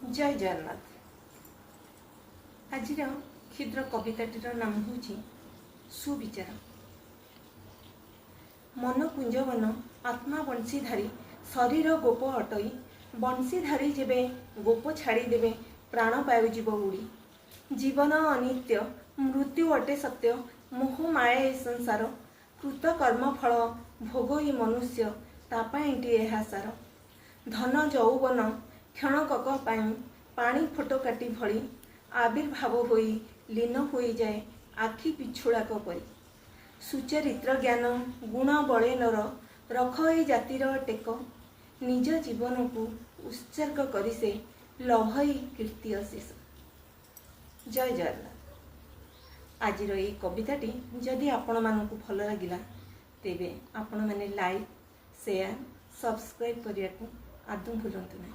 जय जगन्नाथ। आज क्षुद्र कविताटीर नाम हूँ सुविचार। मन कुंजवन आत्मा बंशीधारी शरीर गोप अटई बंशीधारी जेबे गोप छाड़ीदेवे प्राण पायुजीव उड़ी। जीवन अनित्य मृत्यु अटे सत्य मोह माया ए संसार कृत कर्म फल भोग ई मनुष्य तापाईटी एहा सार। धन जौवन क्षणकक पाई पानी फोटकाटी भली आविर्भाव होई लीन होई जाए आखि पिछुड़ाक परी। सुचरित्र ज्ञान गुण बले नर रख ए जातिर टेक निज जीवन को उत्सर्ग करी से लभई कीर्ति अशेष। जय जगन्नाथ। आज कविताटी जदि आपण मानकु भल लगिला तेबे आपण माने लाइक शेयर सब्सक्राइब करने को आदौ भूलु नहीं।